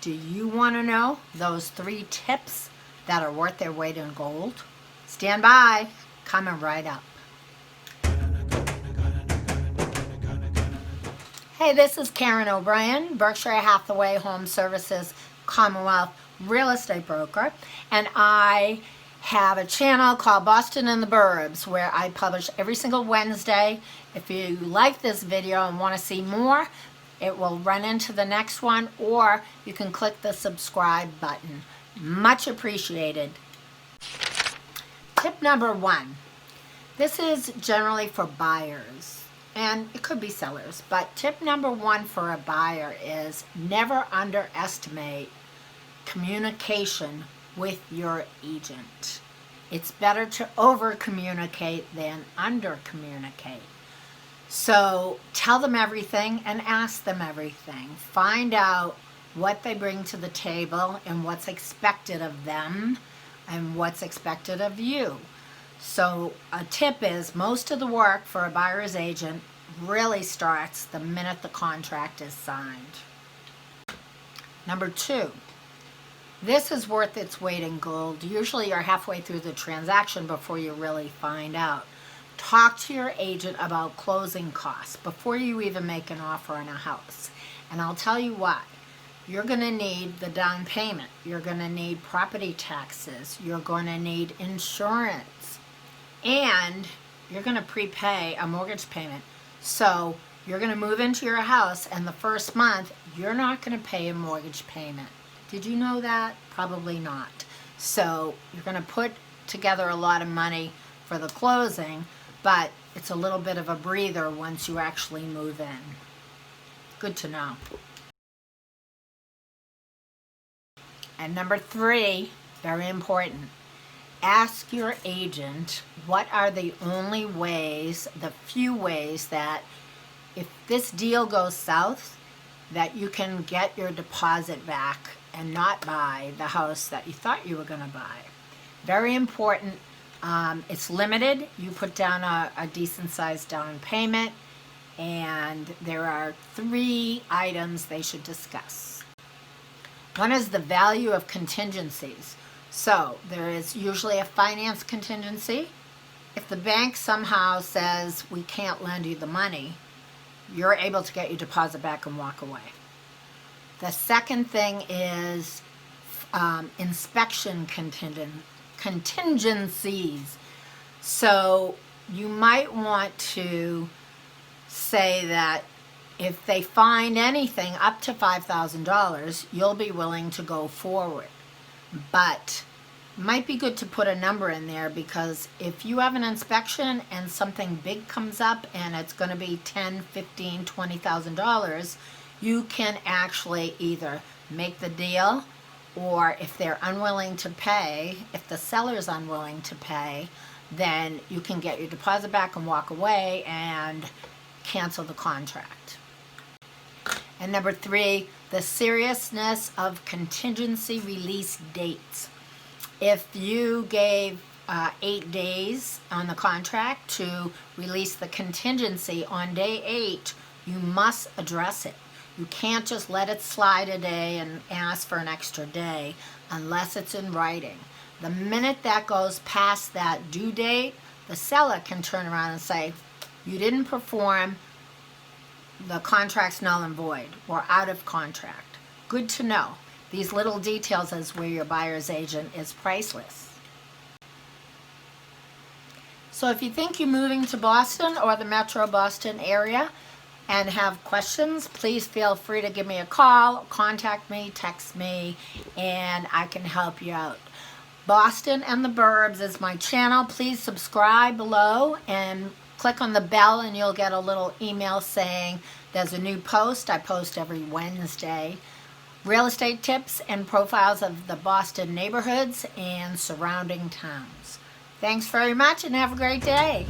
Do you want to know those 3 tips that are worth their weight in gold? Stand by, coming right up. Hey, this is Karen O'Brien, Berkshire Hathaway Home Services Commonwealth real estate broker, and I have a channel called Boston and the Burbs where I publish every single Wednesday. If you like this video and want to see more, it will run into the next one, or you can click the subscribe button. Much appreciated. Tip number 1. This is generally for buyers, and it could be sellers, but tip number 1 for a buyer is never underestimate communication with your agent. It's better to over-communicate than under-communicate. So tell them everything and ask them everything. Find out what they bring to the table and what's expected of them and what's expected of you. So a tip is most of the work for a buyer's agent really starts the minute the contract is signed. Number 2. This is worth its weight in gold. Usually you're halfway through the transaction before you really find out. Talk to your agent about closing costs before you even make an offer on a house. And I'll tell you what, you're going to need the down payment. You're going to need property taxes. You're going to need insurance. And you're going to prepay a mortgage payment. So you're going to move into your house, and the first month, you're not going to pay a mortgage payment. Did you know that? Probably not. So you're going to put together a lot of money for the closing, but it's a little bit of a breather once you actually move in. Good to know. And number 3, very important. Ask your agent what are the only ways, the few ways that if this deal goes south, that you can get your deposit back and not buy the house that you thought you were going to buy. Very important. It's limited. You put down a decent sized down payment, and there are 3 items they should discuss. One is the value of contingencies. So there is usually a finance contingency. If the bank somehow says we can't lend you the money, you're able to get your deposit back and walk away. The second thing is inspection contingencies. So you might want to say that if they find anything up to $5,000, you'll be willing to go forward. But it might be good to put a number in there, because if you have an inspection and something big comes up and it's going to be $10,000, $15,000, $20,000, you can actually either make the deal, or if they're unwilling to pay, if the seller's unwilling to pay, then you can get your deposit back and walk away and cancel the contract. And number 3, the seriousness of contingency release dates. If you gave 8 days on the contract to release the contingency, on day 8, you must address it. You can't just let it slide a day and ask for an extra day unless it's in writing. The minute that goes past that due date, the seller can turn around and say, you didn't perform, the contract's null and void, or out of contract. Good to know. These little details is where your buyer's agent is priceless. So if you think you're moving to Boston or the Metro Boston area and have questions, please feel free to give me a call, contact me, text me, and I can help you out. Boston and the Burbs is my channel. Please subscribe below and click on the bell, and you'll get a little email saying there's a new post. I post every Wednesday. Real estate tips and profiles of the Boston neighborhoods and surrounding towns. Thanks very much and have a great day.